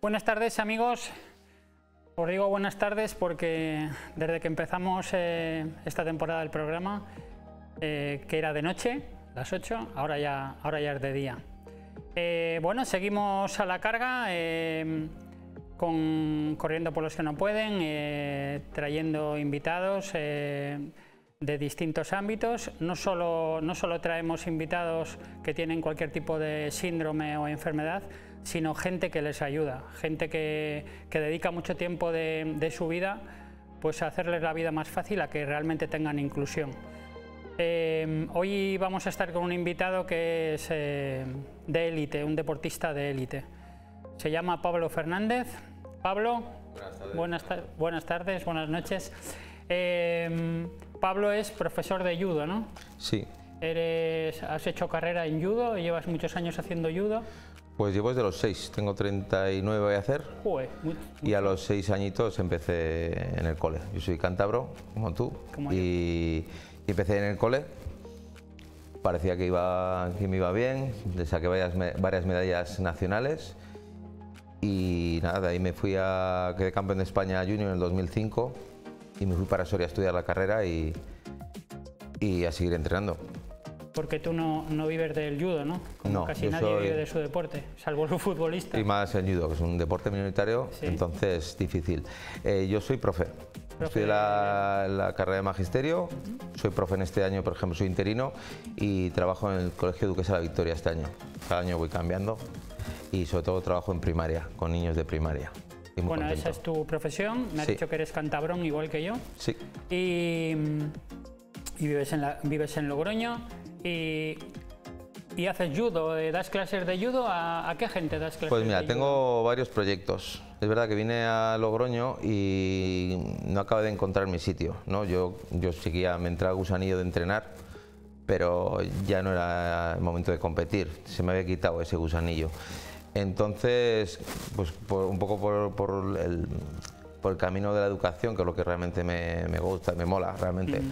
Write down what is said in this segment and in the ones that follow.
Buenas tardes, amigos. Os digo buenas tardes porque desde que empezamos esta temporada del programa, que era de noche, las 8, ahora ya es de día. Bueno, seguimos a la carga, corriendo por los que no pueden, trayendo invitados de distintos ámbitos. No solo traemos invitados que tienen cualquier tipo de síndrome o enfermedad, sino gente que les ayuda, gente que dedica mucho tiempo de su vida pues a hacerles la vida más fácil, a que realmente tengan inclusión. Hoy vamos a estar con un invitado que es de élite, un deportista de élite. Se llama Pablo Fernández. Pablo, buenas tardes, buenas noches. Pablo es profesor de judo, ¿no? Sí. ¿Has hecho carrera en judo? ¿Llevas muchos años haciendo judo? Pues llevo desde los 6, tengo 39 voy a hacer. Joder, y a los 6 añitos empecé en el cole. Yo soy cántabro, como tú, y empecé en el cole. Parecía que me iba bien, le saqué varias medallas nacionales y nada, de ahí quedé campeón de España junior en el 2005 y me fui para Soria a estudiar la carrera y a seguir entrenando. Porque tú no vives del judo, ¿no? Como no, casi nadie vive de su deporte, salvo los futbolistas. Y más el judo, que es un deporte minoritario, sí. Entonces difícil. Yo soy profe. Estudié la carrera de magisterio, soy profe en este año, por ejemplo, soy interino y trabajo en el Colegio Duquesa de la Victoria este año. Cada año voy cambiando y sobre todo trabajo en primaria, con niños de primaria. Bueno, contento. Esa es tu profesión, me has dicho que eres cantabrón igual que yo. Sí. Y vives en Logroño. ¿Y haces judo? ¿Das clases de judo? ¿A qué gente das clases? Pues mira, de tengo varios proyectos. Es verdad que vine a Logroño y no acabé de encontrar mi sitio, ¿no? Yo seguía, me entraba gusanillo de entrenar, pero ya no era el momento de competir, se me había quitado ese gusanillo. Entonces, pues un poco por el camino de la educación, que es lo que realmente me gusta, me mola realmente.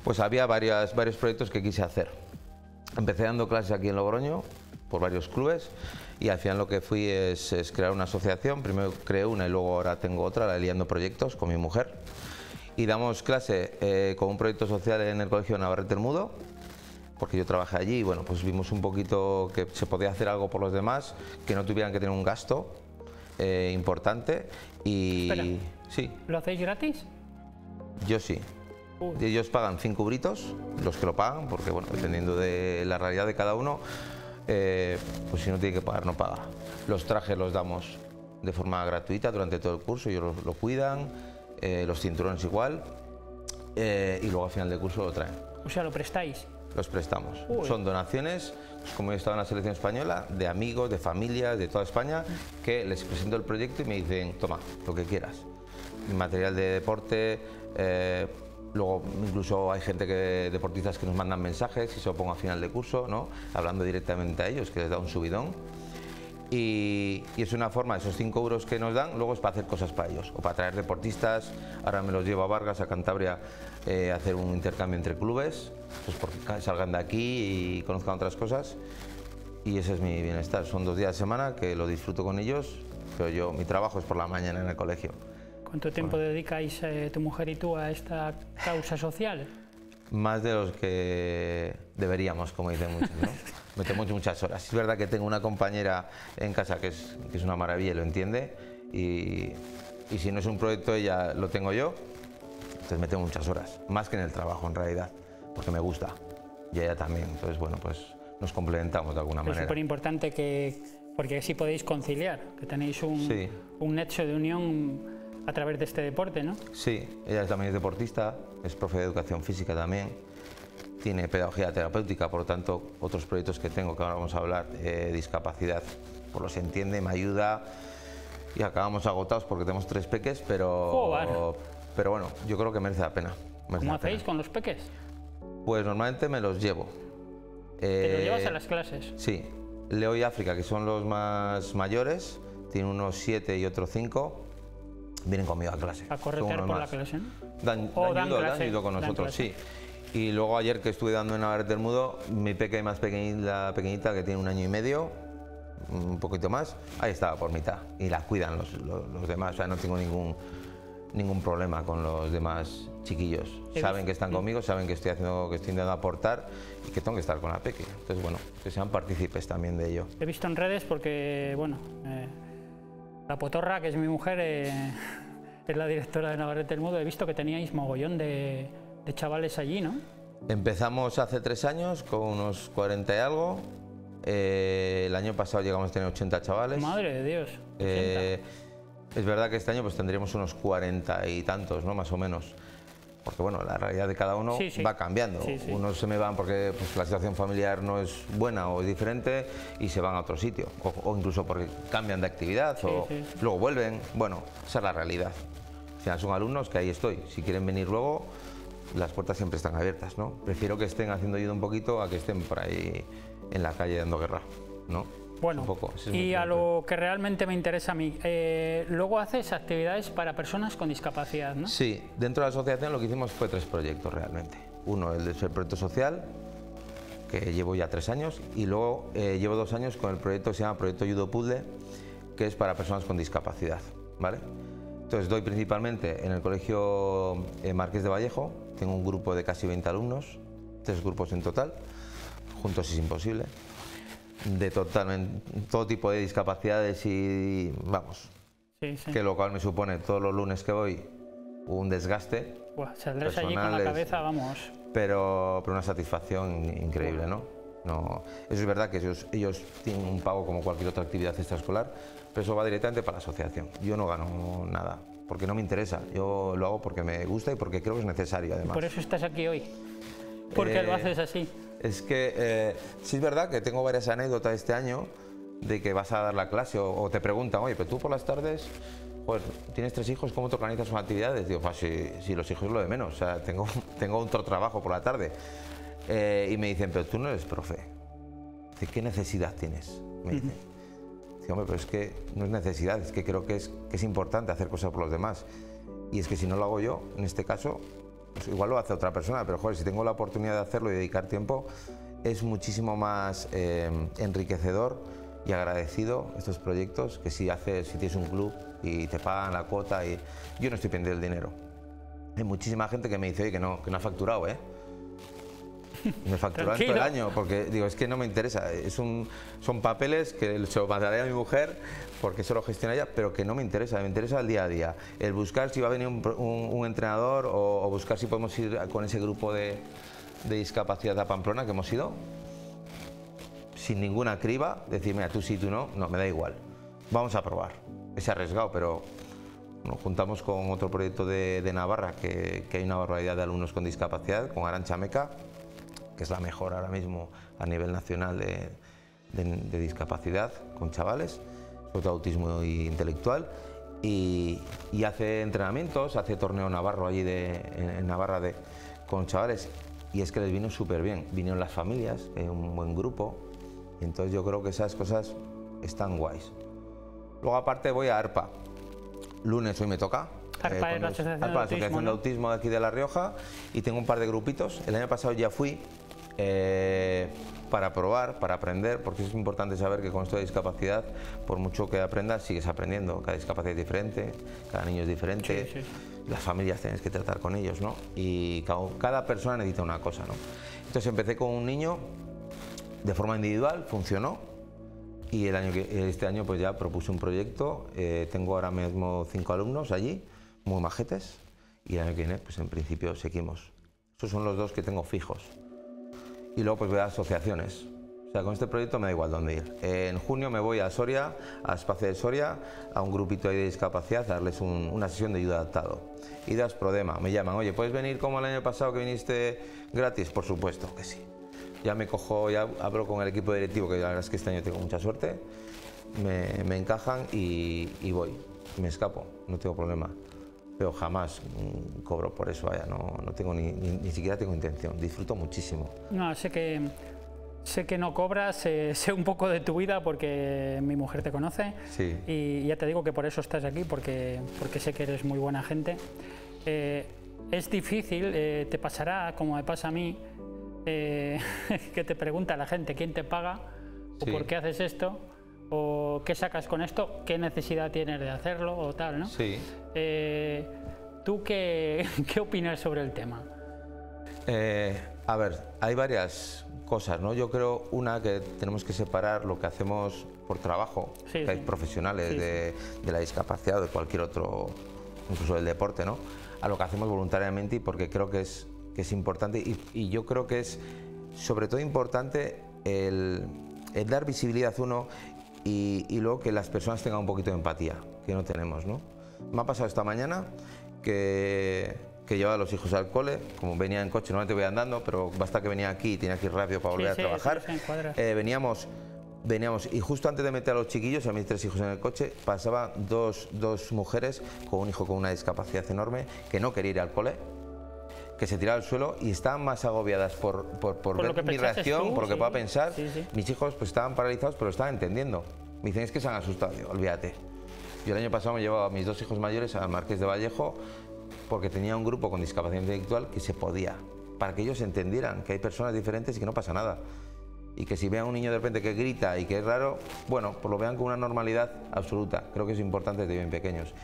Pues había varios proyectos que quise hacer. Empecé dando clases aquí en Logroño por varios clubes y al final lo que fui es crear una asociación. Primero creé una y luego ahora tengo otra, la Liando Proyectos, con mi mujer. Y damos clase con un proyecto social en el Colegio Navarrete del Mudo, porque yo trabajé allí y bueno, pues vimos un poquito que se podía hacer algo por los demás, que no tuvieran que tener un gasto importante. Y Espera, sí. ¿Lo hacéis gratis? Yo sí. Ellos pagan 5 euritos, los que lo pagan, porque bueno, dependiendo de la realidad de cada uno, pues si no tiene que pagar, no paga. Los trajes los damos de forma gratuita durante todo el curso, ellos lo cuidan, los cinturones igual, y luego al final del curso lo traen. O sea, ¿lo prestáis? Los prestamos. Son donaciones, como yo estaba en la selección española, de amigos, de familias, de toda España, que les presento el proyecto y me dicen, toma, lo que quieras. Material de deporte, luego incluso hay deportistas que nos mandan mensajes y se lo pongo a final de curso, ¿no? Hablando directamente a ellos, que les da un subidón. Y es una forma, esos 5 euros que nos dan, luego es para hacer cosas para ellos, o para traer deportistas. Ahora me los llevo a Vargas, a Cantabria, a hacer un intercambio entre clubes, pues porque salgan de aquí y conozcan otras cosas. Y ese es mi bienestar, son 2 días a la semana que lo disfruto con ellos, pero mi trabajo es por la mañana en el colegio. ¿Cuánto tiempo dedicáis tu mujer y tú a esta causa social? Más de los que deberíamos, como dicen muchos, ¿no? Metemos muchas horas. Es verdad que tengo una compañera en casa que es una maravilla y lo entiende, y si no es un proyecto ella lo tengo yo, entonces metemos muchas horas, más que en el trabajo en realidad, porque me gusta, y ella también, entonces bueno, pues nos complementamos de alguna manera. Es súper importante porque así podéis conciliar, que tenéis un nexo de unión a través de este deporte, ¿no? Sí, ella también es deportista, es profe de educación física también, tiene pedagogía terapéutica, por lo tanto, otros proyectos que tengo, que ahora vamos a hablar, discapacidad, pues los entiende, me ayuda y acabamos agotados porque tenemos 3 peques, pero bueno, yo creo que merece la pena. ¿Cómo hacéis con los peques? Pues normalmente me los llevo. ¿Te los llevas a las clases? Sí, Leo y África, que son los más mayores, tienen unos 7 y otros 5. Vienen conmigo a clase. ¿A corretear por la clase, no? Dan judo con nosotros, sí. Y luego ayer que estuve dando en Navarrete del Mudo, mi pequeña más pequeñita, que tiene 1 año y medio, un poquito más, ahí estaba por mitad. Y la cuidan los demás, o sea, no tengo ningún problema con los demás chiquillos. Saben que están conmigo, saben que estoy haciendo, que estoy intentando aportar y que tengo que estar con la peque. Entonces, bueno, que sean partícipes también de ello. He visto en redes porque, bueno, la Potorra, que es mi mujer, es la directora de Navarrete el Mudo, he visto que teníais mogollón de chavales allí, ¿no? Empezamos hace 3 años con unos 40 y algo. El año pasado llegamos a tener 80 chavales. Madre de Dios. Es verdad que este año pues tendríamos unos 40 y tantos, ¿no? Más o menos. Porque bueno, la realidad de cada uno va cambiando. Unos se me van porque pues, la situación familiar no es buena o es diferente y se van a otro sitio. O incluso porque cambian de actividad o luego vuelven. Bueno, esa es la realidad. Al final son alumnos que ahí estoy. Si quieren venir luego, las puertas siempre están abiertas, ¿no? Prefiero que estén haciendo ayuda un poquito a que estén por ahí en la calle dando guerra, ¿no? Bueno, un poco, y a lo que realmente me interesa a mí, luego haces actividades para personas con discapacidad, ¿no? Sí, dentro de la asociación lo que hicimos fue 3 proyectos realmente. Uno, el del proyecto social, que llevo ya 3 años, y luego llevo 2 años con el proyecto que se llama Proyecto Judo Puzzle, que es para personas con discapacidad, ¿vale? Entonces doy principalmente en el colegio Marqués de Vallejo, tengo un grupo de casi 20 alumnos, 3 grupos en total, juntos es imposible, de todo tipo de discapacidades y vamos, que lo cual me supone todos los lunes que voy un desgaste. Saldrás allí con la cabeza, vamos. Pero una satisfacción increíble, ¿no? Eso es verdad que ellos tienen un pago como cualquier otra actividad extraescolar, pero eso va directamente para la asociación. Yo no gano nada, porque no me interesa. Yo lo hago porque me gusta y porque creo que es necesario, además. ¿Y por eso estás aquí hoy? ¿Por qué lo haces así? Es que sí es verdad que tengo varias anécdotas este año de que vas a dar la clase o te preguntan, oye, pero tú por las tardes, pues tienes 3 hijos, ¿cómo te organizas con actividades? Digo, pues si los hijos es lo de menos, o sea, tengo otro trabajo por la tarde. Y me dicen, pero tú no eres profe. Dice, ¿qué necesidad tienes? Me dicen. Digo, hombre, pero es que no es necesidad, es que creo que es importante hacer cosas por los demás. Y es que si no lo hago yo, en este caso, pues igual lo hace otra persona, pero joder, si tengo la oportunidad de hacerlo y dedicar tiempo, es muchísimo más enriquecedor y agradecido estos proyectos que si tienes un club y te pagan la cuota y yo no estoy pendiente del dinero. Hay muchísima gente que me dice, oye, que no ha facturado, ¿eh? Me facturan todo el año, porque digo, es que no me interesa, son papeles que se los mandaré a mi mujer porque eso lo gestiona ella, pero que no me interesa el día a día. El buscar si va a venir un entrenador o buscar si podemos ir con ese grupo de discapacidad a Pamplona que hemos ido, sin ninguna criba, decir, mira, tú sí, tú no, me da igual, vamos a probar. Es arriesgado, pero nos juntamos con otro proyecto de Navarra, que hay una barbaridad de alumnos con discapacidad, con Arantxa Meca, que es la mejor ahora mismo a nivel nacional de discapacidad con chavales, sobre todo autismo intelectual, y hace entrenamientos, hace torneo navarro allí en Navarra con chavales, y es que les vino súper bien, vinieron las familias, un buen grupo, y entonces yo creo que esas cosas están guays. Luego aparte voy a ARPA, lunes hoy me toca. ARPA es la Asociación de Autismo de aquí de La Rioja, y tengo un par de grupitos. El año pasado ya fui para probar, para aprender, porque es importante saber que con esto de discapacidad, por mucho que aprendas, sigues aprendiendo. Cada discapacidad es diferente, cada niño es diferente, las familias tienes que tratar con ellos, ¿no? Y cada persona necesita una cosa, ¿no? Entonces empecé con un niño de forma individual, funcionó, y este año pues ya propuse un proyecto. Tengo ahora mismo 5 alumnos allí, muy majetes, y el año que viene pues en principio seguimos. Esos son los 2 que tengo fijos. Y luego pues voy a asociaciones. O sea, con este proyecto me da igual dónde ir. En junio me voy a Soria, a Espacio de Soria, a un grupito ahí de discapacidad, a darles una sesión de ayuda adaptado. IDAS Prodema, me llaman, oye, ¿puedes venir como el año pasado que viniste gratis? Por supuesto que sí. Ya me cojo, ya hablo con el equipo directivo, que la verdad es que este año tengo mucha suerte, me encajan y voy, me escapo, no tengo problema. Pero jamás cobro por eso, vaya, no tengo ni siquiera tengo intención, disfruto muchísimo. No, sé que no cobras, sé un poco de tu vida porque mi mujer te conoce, sí. Y ya te digo que por eso estás aquí, porque sé que eres muy buena gente. Es difícil, te pasará como me pasa a mí, que te pregunta la gente quién te paga o por qué haces esto, o qué sacas con esto, qué necesidad tienes de hacerlo o tal, ¿no? Sí. ¿Tú qué opinas sobre el tema? A ver, hay varias cosas, ¿no? Yo creo, una, que tenemos que separar lo que hacemos por trabajo, Sí, que hay sí. profesionales Sí, de la discapacidad o de cualquier otro, incluso del deporte, ¿no? A lo que hacemos voluntariamente, y porque creo que es importante, y yo creo que es sobre todo importante el dar visibilidad uno y luego que las personas tengan un poquito de empatía, que no tenemos, ¿no? Me ha pasado esta mañana que llevaba a los hijos al cole, como venía en coche, normalmente voy andando, pero basta que venía aquí y tenía que ir rápido para volver a trabajar. Veníamos y justo antes de meter a los chiquillos, a mis 3 hijos en el coche, pasaban dos mujeres con un hijo con una discapacidad enorme que no quería ir al cole, que se tiraba al suelo y estaban más agobiadas por ver mi reacción, por lo que pueda pensar. Mis hijos pues estaban paralizados, pero lo estaban entendiendo. Me dicen, es que se han asustado. Digo, olvídate. Yo el año pasado me llevaba a mis 2 hijos mayores al Marqués de Vallejo porque tenía un grupo con discapacidad intelectual que se podía, para que ellos entendieran que hay personas diferentes y que no pasa nada. Y que si vean a un niño de repente que grita y que es raro, bueno, pues lo vean con una normalidad absoluta. Creo que es importante desde bien pequeños.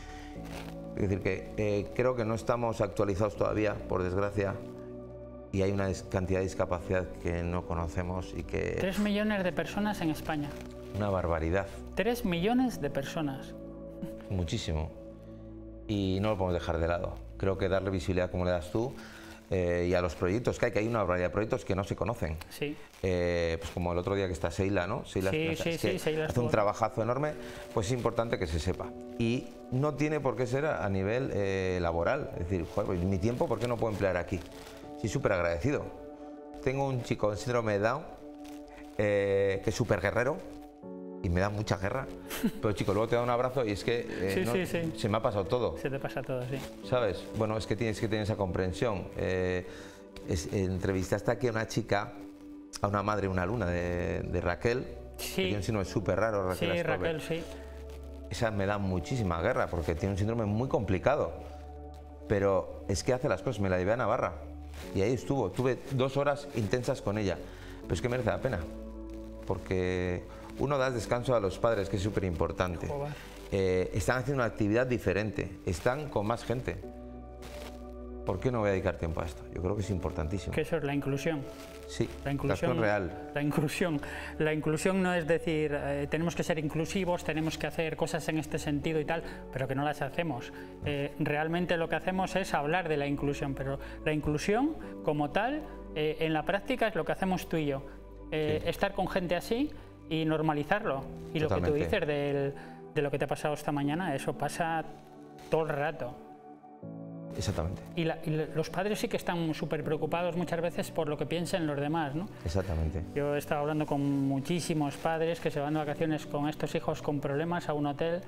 Es decir, que creo que no estamos actualizados todavía, por desgracia, y hay una cantidad de discapacidad que no conocemos y que... 3 millones de personas en España. Una barbaridad. 3 millones de personas. Muchísimo. Y no lo podemos dejar de lado. Creo que darle visibilidad como le das tú, y a los proyectos que hay una variedad de proyectos que no se conocen. Sí. Pues como el otro día que está Seila, ¿no? Seila, Seila hace un trabajazo enorme, pues es importante que se sepa. Y no tiene por qué ser a nivel laboral. Es decir, joder, pues mi tiempo, ¿por qué no puedo emplear aquí? Sí, súper agradecido. Tengo un chico con síndrome de Down que es súper guerrero y me da mucha guerra. Pero chico, luego te da un abrazo y es que se me ha pasado todo. Se te pasa todo, sí. ¿Sabes? Bueno, es que tienes que tener esa comprensión. Entrevistaste aquí a una chica, a una madre, una alumna de Raquel, que tiene un síndrome súper raro, Raquel. Sí, Raquel, sí. Esa me da muchísima guerra porque tiene un síndrome muy complicado. Pero es que hace las cosas, me la llevé a Navarra y ahí estuvo. Tuve 2 horas intensas con ella. Pero es que merece la pena. Porque uno da descanso a los padres, que es súper importante. Están haciendo una actividad diferente, están con más gente. ¿Por qué no voy a dedicar tiempo a esto? Yo creo que es importantísimo. Que eso es la inclusión. Sí, la inclusión real. La inclusión no es decir, tenemos que ser inclusivos, tenemos que hacer cosas en este sentido y tal, pero que no las hacemos. Realmente lo que hacemos es hablar de la inclusión, pero la inclusión como tal, en la práctica es lo que hacemos tú y yo. Estar con gente así y normalizarlo. Y totalmente. Lo que tú dices de lo que te ha pasado esta mañana, eso pasa todo el rato. Exactamente. Y los padres sí que están súper preocupados muchas veces por lo que piensen los demás, ¿no? Exactamente. Yo he estado hablando con muchísimos padres que se van de vacaciones con estos hijos con problemas a un hotel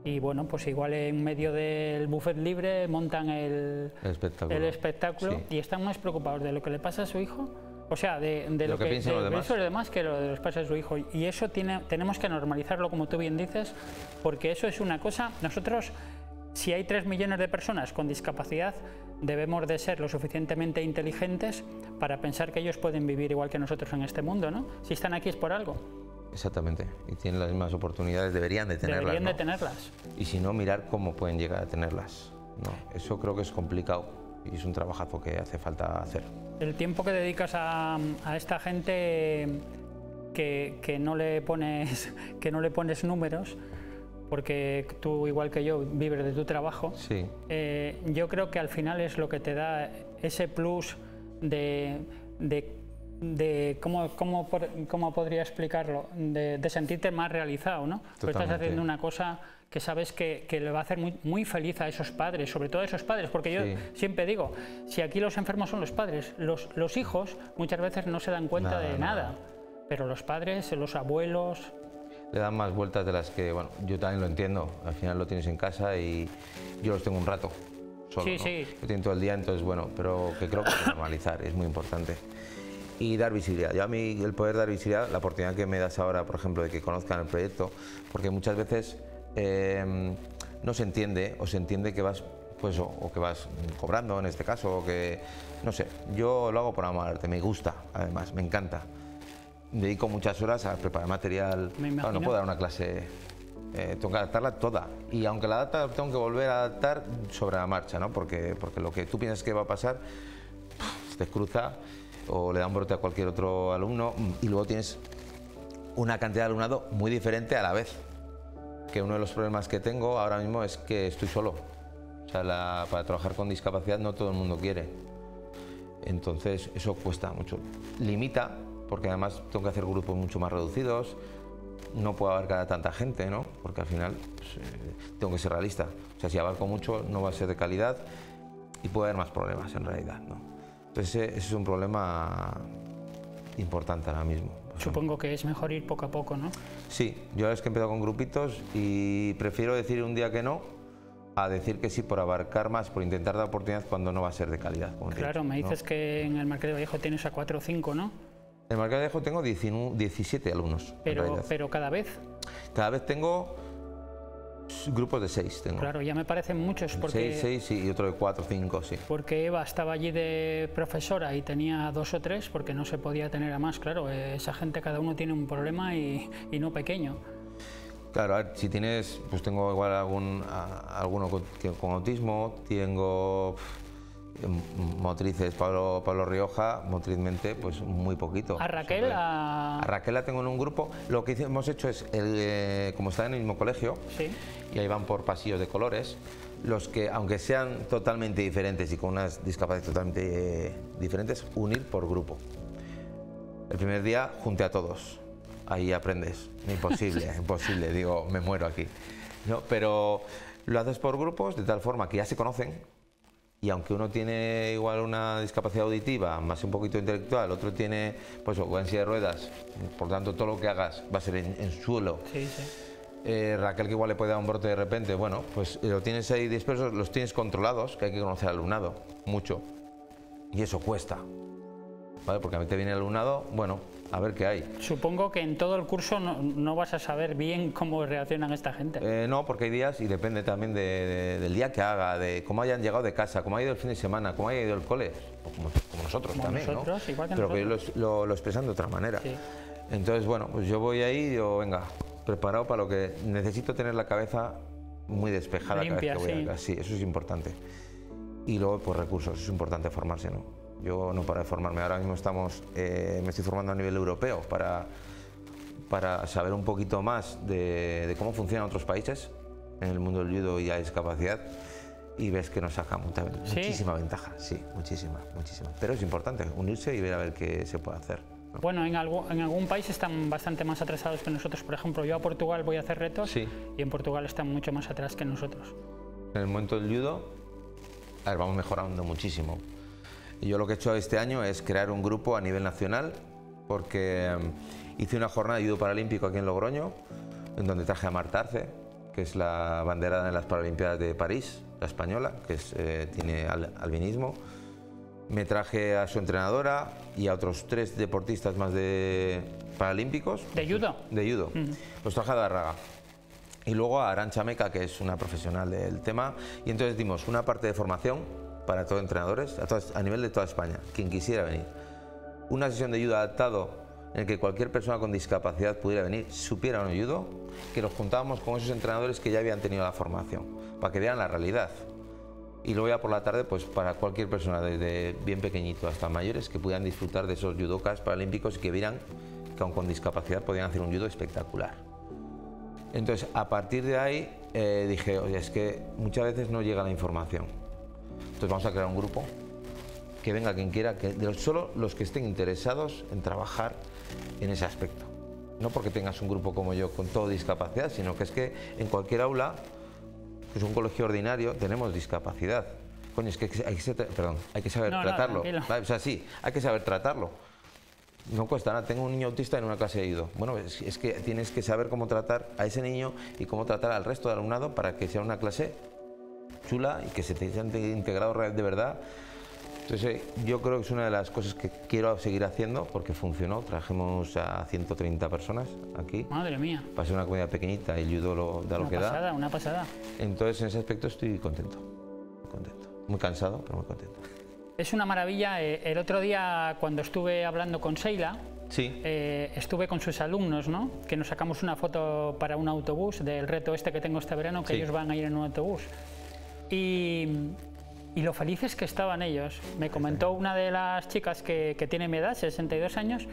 y bueno, pues igual en medio del buffet libre montan el espectáculo sí. Y están más preocupados de lo que le pasa a su hijo, o sea, de lo que piensan los demás que lo de los pasa a su hijo. Y eso tenemos que normalizarlo, como tú bien dices, porque eso es una cosa, nosotros... Si hay 3 millones de personas con discapacidad, debemos de ser lo suficientemente inteligentes para pensar que ellos pueden vivir igual que nosotros en este mundo, ¿no? Si están aquí es por algo. Exactamente, y tienen las mismas oportunidades, deberían de tenerlas. Deberían de tenerlas. Y si no, mirar cómo pueden llegar a tenerlas. No, eso creo que es complicado y es un trabajazo que hace falta hacer. El tiempo que dedicas a esta gente que no le pones números, porque tú, igual que yo, vives de tu trabajo, sí. Yo creo que al final es lo que te da ese plus de ¿cómo podría explicarlo? De sentirte más realizado, ¿no? Porque estás haciendo una cosa que sabes que le va a hacer muy feliz a esos padres, sobre todo a esos padres, porque yo siempre digo, si aquí los enfermos son los padres, los hijos muchas veces no se dan cuenta de nada, pero los padres, los abuelos... Le dan más vueltas de las que, bueno, yo también lo entiendo, al final lo tienes en casa y yo los tengo un rato solo, sí, ¿no? Sí. Lo tienen todo el día, entonces, bueno, pero que creo que normalizar es muy importante. Y dar visibilidad. Yo a mí el poder dar visibilidad, la oportunidad que me das ahora, por ejemplo, de que conozcan el proyecto, porque muchas veces no se entiende o se entiende que vas, pues, o que vas cobrando en este caso, o que, no sé, yo lo hago por amor al arte, me gusta, además, me encanta. dedico muchas horas a preparar material. Claro, no puedo dar una clase, tengo que adaptarla toda. Y aunque la adapta, tengo que volver a adaptar sobre la marcha, ¿no? Porque lo que tú piensas que va a pasar, se te cruza o le da un brote a cualquier otro alumno y luego tienes una cantidad de alumnado muy diferente a la vez. Que uno de los problemas que tengo ahora mismo es que estoy solo. O sea, para trabajar con discapacidad no todo el mundo quiere. Entonces eso cuesta mucho. Limita, porque además tengo que hacer grupos mucho más reducidos, no puedo abarcar a tanta gente, ¿no? Porque al final pues, tengo que ser realista. O sea, si abarco mucho no va a ser de calidad y puede haber más problemas en realidad, ¿no? Entonces ese es un problema importante ahora mismo. Supongo que es mejor ir poco a poco, ¿no? Sí, yo ahora es que he empezado con grupitos y prefiero decir un día que no a decir que sí por abarcar más, por intentar dar oportunidad cuando no va a ser de calidad. Claro, me dices, ¿no?, que en el Marqués de Vallejo tienes a 4 o 5, ¿no? En el Marqués de Vallejo tengo 17 alumnos. Pero cada vez. Cada vez tengo grupos de 6. Tengo. Claro, ya me parecen muchos porque... 6 sí, y otro de 4 o 5, sí. Porque Eva estaba allí de profesora y tenía 2 o 3 porque no se podía tener a más, claro. Esa gente, cada uno tiene un problema y no pequeño. Claro, a ver, si tienes, pues tengo igual alguno con autismo, tengo motrices, Pablo Rioja, motrizmente, pues muy poquito. ¿A Raquel? A Raquel la tengo en un grupo. Lo que hemos hecho es, como están en el mismo colegio, sí, y ahí van por pasillos de colores, los que, aunque sean totalmente diferentes y con unas discapacidades totalmente diferentes, unir por grupo. El primer día junté a todos. Ahí aprendes, imposible, imposible, digo, me muero aquí. No, pero lo haces por grupos de tal forma que ya se conocen y aunque uno tiene igual una discapacidad auditiva, más un poquito intelectual, otro tiene pues o en silla de ruedas, por tanto todo lo que hagas va a ser en suelo. Sí, sí. Raquel que igual le puede dar un brote de repente, bueno, pues lo tienes ahí dispersos, los tienes controlados, que hay que conocer al alumnado, mucho, y eso cuesta, ¿vale? Porque a mí te viene el alumnado, bueno, a ver qué hay. Supongo que en todo el curso no vas a saber bien cómo reaccionan esta gente. No, porque hay días y depende también del día que haga, de cómo hayan llegado de casa, cómo ha ido el fin de semana, cómo haya ido el cole, como nosotros como también, nosotros, ¿no? Igual que pero nosotros. que lo expresan de otra manera. Sí. Entonces, bueno, pues yo voy ahí y digo, venga, preparado para lo que necesito, tener la cabeza muy despejada. Limpia, cada vez que voy acá. Sí, eso es importante. Y luego, pues recursos, es importante formarse, ¿no? Yo no paro de formarme, ahora mismo me estoy formando a nivel europeo para saber un poquito más de cómo funcionan otros países en el mundo del judo y la discapacidad, y ves que nos saca muchísima ventaja, sí, muchísima. Pero es importante unirse y ver a ver qué se puede hacer, ¿no? Bueno, en algún país están bastante más atrasados que nosotros. Por ejemplo, yo a Portugal voy a hacer retos, sí, y en Portugal están mucho más atrás que nosotros. En el momento del judo, a ver, vamos mejorando muchísimo. Y yo lo que he hecho este año es crear un grupo a nivel nacional, porque hice una jornada de judo paralímpico aquí en Logroño, en donde traje a Marta Arce, que es la abanderada en las Paralimpiadas de París, la española, que tiene albinismo. Me traje a su entrenadora y a otros 3 deportistas más paralímpicos. ¿De judo? De judo. Los traje a Darraga. Y luego a Arantxa Meca, que es una profesional del tema. Y entonces dimos una parte de formación para todos entrenadores, a nivel de toda España, quien quisiera venir. Una sesión de judo adaptado en el que cualquier persona con discapacidad pudiera venir, supiera un judo, que nos juntábamos con esos entrenadores que ya habían tenido la formación, para que vean la realidad. Y luego ya por la tarde, pues para cualquier persona, desde bien pequeñito hasta mayores, que pudieran disfrutar de esos judokas paralímpicos y que vieran que aun con discapacidad podían hacer un judo espectacular. Entonces, a partir de ahí dije, oye, es que muchas veces no llega la información. Entonces vamos a crear un grupo, que venga quien quiera, solo los que estén interesados en trabajar en ese aspecto. No porque tengas un grupo como yo con todo discapacidad, sino que es que en cualquier aula, que es un colegio ordinario, tenemos discapacidad. Coño, es que hay que saber tratarlo. O sea, sí, hay que saber tratarlo. No cuesta nada, tengo un niño autista en una clase de judo. Bueno, es que tienes que saber cómo tratar a ese niño y cómo tratar al resto del alumnado para que sea una clase chula y que se te hayan integrado de verdad. Entonces yo creo que es una de las cosas que quiero seguir haciendo porque funcionó. Trajimos a 130 personas aquí. Madre mía. Para ser una comunidad pequeñita y el judo da lo que da. Una pasada. Entonces en ese aspecto estoy contento. Muy cansado, pero muy contento. Es una maravilla. El otro día cuando estuve hablando con Sheila, Sí. Estuve con sus alumnos, ¿no? Que nos sacamos una foto para un autobús del reto este que tengo este verano, que Sí. ellos van a ir en un autobús. Y lo felices que estaban ellos. Me comentó una de las chicas que tiene mi edad, 62 años,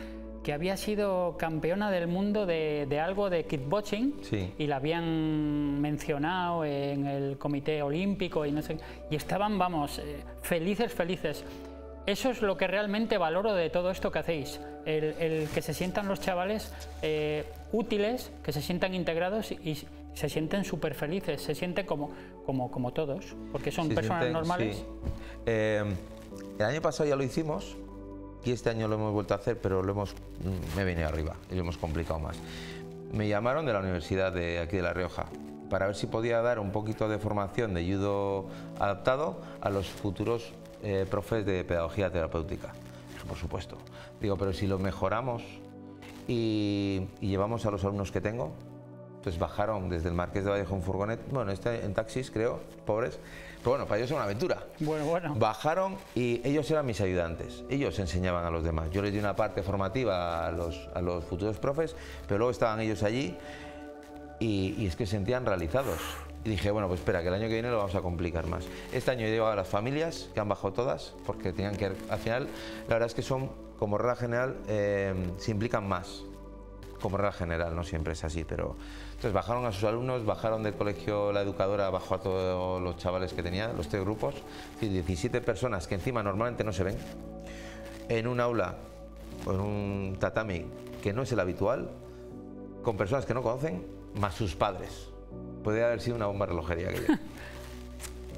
que había sido campeona del mundo de algo de kickboxing, Sí. y la habían mencionado en el comité olímpico y no sé, y estaban, vamos, felices, felices. Eso es lo que realmente valoro de todo esto que hacéis, el que se sientan los chavales útiles, que se sientan integrados y se sienten súper felices, se sienten como todos, porque son personas normales. Sí. El año pasado ya lo hicimos y este año lo hemos vuelto a hacer, pero me he venido arriba y lo hemos complicado más. Me llamaron de la universidad de aquí de La Rioja para ver si podía dar un poquito de formación de judo adaptado a los futuros profes de pedagogía terapéutica. Por supuesto. Digo, pero si lo mejoramos y llevamos a los alumnos que tengo, pues bajaron desde el Marqués de Vallejo en furgoneta, bueno, en taxis, creo, pobres, pero bueno, para ellos era una aventura. Bueno. Bajaron y ellos eran mis ayudantes, ellos enseñaban a los demás. Yo les di una parte formativa a los futuros profes, pero luego estaban ellos allí y es que se sentían realizados. Y dije, bueno, pues espera, que el año que viene lo vamos a complicar más. Este año he llevado a las familias, que han bajado todas, porque tenían que, al final, la verdad es que son, como regla general, se implican más. Como regla general, no siempre es así, pero... Entonces bajaron a sus alumnos, bajaron del colegio, la educadora bajó a todos los chavales que tenía, los 3 grupos, es decir, 17 personas que encima normalmente no se ven, en un aula o en un tatami que no es el habitual, con personas que no conocen, más sus padres. Podría haber sido una bomba de relojería aquella.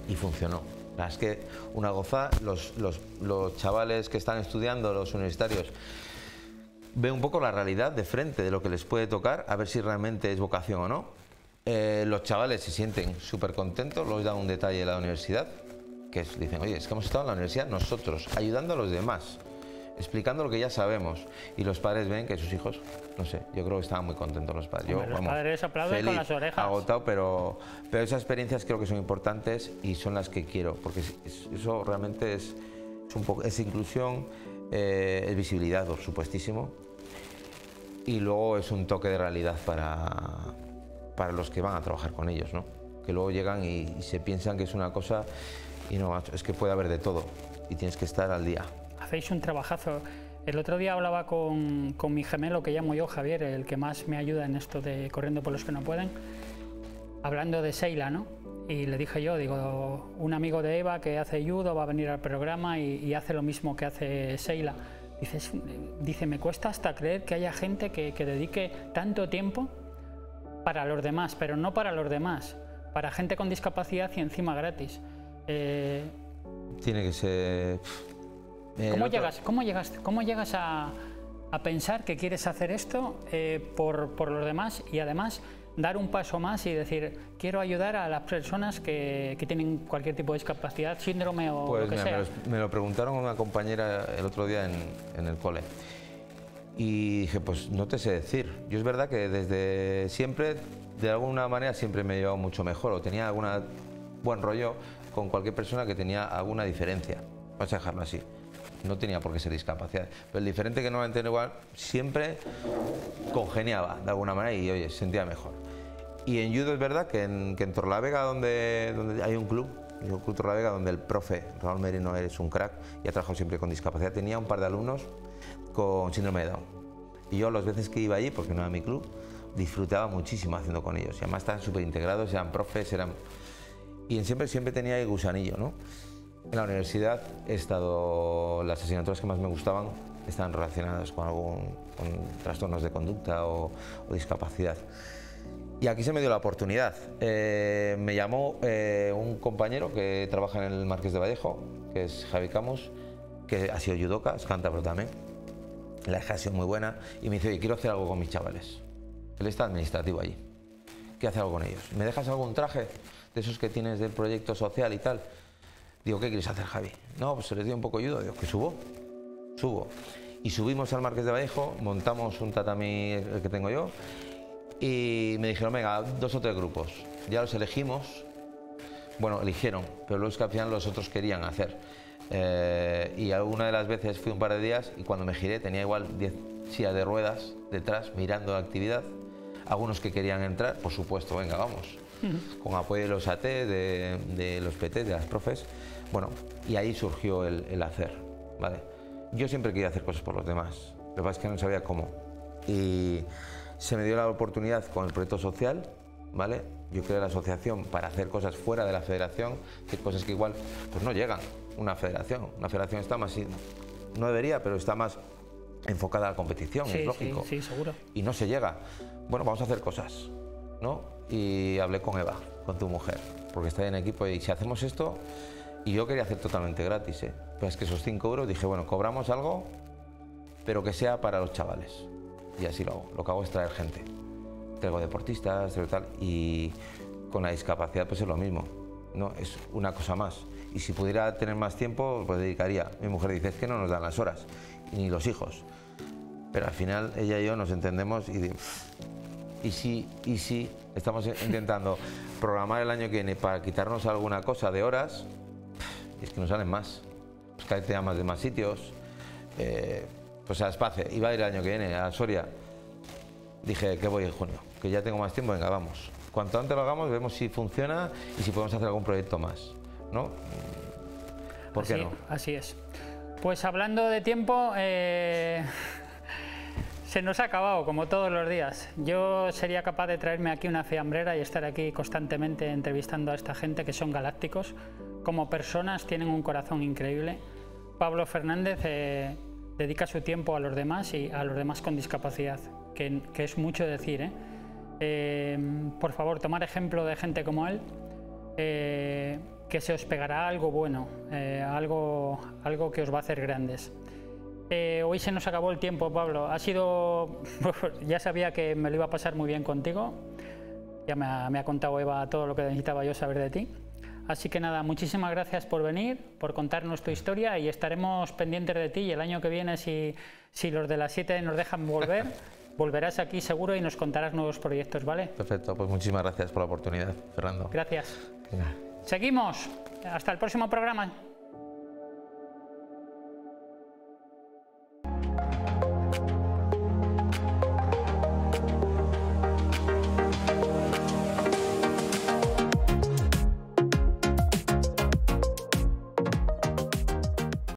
Y funcionó. La verdad es que una gozada, los chavales que están estudiando, los universitarios, ven un poco la realidad de frente de lo que les puede tocar, a ver si realmente es vocación o no. Los chavales se sienten súper contentos, los dan un detalle de la universidad, que dicen, oye, es que hemos estado en la universidad nosotros, ayudando a los demás, explicando lo que ya sabemos, y los padres ven que sus hijos, no sé, yo creo que estaban muy contentos los padres. Hombre, los padres aplauden feliz, con las orejas. agotado, pero esas experiencias creo que son importantes y son las que quiero, porque eso realmente es un poco, es inclusión, es visibilidad, por supuestísimo, y luego es un toque de realidad para los que van a trabajar con ellos, ¿no? Que luego llegan y se piensan que es una cosa y no, es que puede haber de todo y tienes que estar al día. Hacéis un trabajazo. El otro día hablaba con mi gemelo, que llamo yo Javier, el que más me ayuda en esto de Corriendo por los que no pueden, hablando de Seila, ¿no? Y le dije yo, digo, un amigo de Eva que hace judo va a venir al programa y hace lo mismo que hace Seila. Dice, me cuesta hasta creer que haya gente que dedique tanto tiempo para los demás, pero no para los demás, para gente con discapacidad y encima gratis. Tiene que ser... ¿Cómo llegas a pensar que quieres hacer esto por los demás y además dar un paso más y decir, quiero ayudar a las personas que tienen cualquier tipo de discapacidad, síndrome o pues lo que sea? Me lo preguntaron una compañera el otro día en el cole y dije, pues no te sé decir. Yo es verdad que desde siempre, de alguna manera, siempre me he llevado mucho mejor o tenía algún buen rollo con cualquier persona que tenía alguna diferencia. Vamos a dejarlo así. No tenía por qué ser discapacidad, pero el diferente que no lo igual siempre congeniaba de alguna manera y oye, sentía mejor. Y en judo es verdad que en Torrelavega, donde hay un club Torrelavega, donde el profe Raúl Merino es un crack y ha trabajado siempre con discapacidad, tenía un par de alumnos con síndrome de Down. Y yo las veces que iba allí, porque no era mi club, disfrutaba muchísimo haciendo con ellos. Y además estaban súper integrados, eran profes, y siempre tenía el gusanillo, ¿no? En la universidad las asignaturas que más me gustaban estaban relacionadas con trastornos de conducta o discapacidad. Y aquí se me dio la oportunidad. Me llamó un compañero que trabaja en el Marqués de Vallejo, que es Javi Camus, que ha sido judoka, es cántabro también. La hija ha sido muy buena y me dice, oye, quiero hacer algo con mis chavales. Él está administrativo allí. Quiero hacer algo con ellos. ¿Me dejas algún traje de esos que tienes del proyecto social y tal? Digo, ¿qué quieres hacer, Javi? No, pues se les dio un poco de judo. Digo, que subo. Y subimos al Marqués de Vallejo, montamos un tatami el que tengo yo y me dijeron, venga, 2 o 3 grupos. Ya los elegimos. Bueno, eligieron, pero luego es que al final los otros querían hacer. Y alguna de las veces fui un par de días y cuando me giré tenía igual 10 silla de ruedas detrás, mirando la actividad. Algunos que querían entrar, por supuesto, venga, vamos. Con apoyo de los AT, de los PT, de las profes. Bueno, y ahí surgió el hacer, ¿vale? Yo siempre quería hacer cosas por los demás, lo que pasa es que no sabía cómo. Y se me dio la oportunidad con el proyecto social, ¿vale? Yo creé la asociación para hacer cosas fuera de la federación, hacer cosas que igual pues no llegan una federación. Una federación está más, no debería, pero está más enfocada a la competición, sí, es lógico. Sí, seguro. Y no se llega. Bueno, vamos a hacer cosas, ¿no? Y hablé con Eva, con tu mujer, porque está en equipo y si hacemos esto, y yo quería hacer totalmente gratis, ¿eh? Pero es que esos 5 euros dije, bueno, cobramos algo, pero que sea para los chavales. Y así lo hago. Lo que hago es traer gente. Traigo deportistas, traigo tal, y con la discapacidad pues es lo mismo, ¿no? Es una cosa más. Y si pudiera tener más tiempo, pues dedicaría. Mi mujer dice, es que no nos dan las horas, ni los hijos. Pero al final ella y yo nos entendemos y digo, y sí, estamos intentando programar el año que viene para quitarnos alguna cosa de horas, y es que nos salen más. Pues cada vez te llamas de más sitios, pues a Espace, iba a ir el año que viene a Soria. Dije que voy en junio, que ya tengo más tiempo, venga, vamos. Cuanto antes lo hagamos, vemos si funciona y si podemos hacer algún proyecto más, ¿no? ¿Por qué no? Así es. Pues hablando de tiempo, se nos ha acabado, como todos los días. Yo sería capaz de traerme aquí una fiambrera y estar aquí constantemente entrevistando a esta gente que son galácticos. Como personas tienen un corazón increíble. Pablo Fernández dedica su tiempo a los demás y a los demás con discapacidad, que es mucho decir, ¿eh? Por favor, tomar ejemplo de gente como él, que se os pegará algo bueno, algo que os va a hacer grandes. Hoy se nos acabó el tiempo, Pablo. Ha sido... ya sabía que me lo iba a pasar muy bien contigo. Ya me ha contado Eva todo lo que necesitaba yo saber de ti. Así que nada, muchísimas gracias por venir, por contarnos tu historia y estaremos pendientes de ti. Y el año que viene, si los de las 7 nos dejan volver, volverás aquí seguro y nos contarás nuevos proyectos, ¿vale? Perfecto, pues muchísimas gracias por la oportunidad, Fernando. Gracias. Venga. Seguimos. Hasta el próximo programa.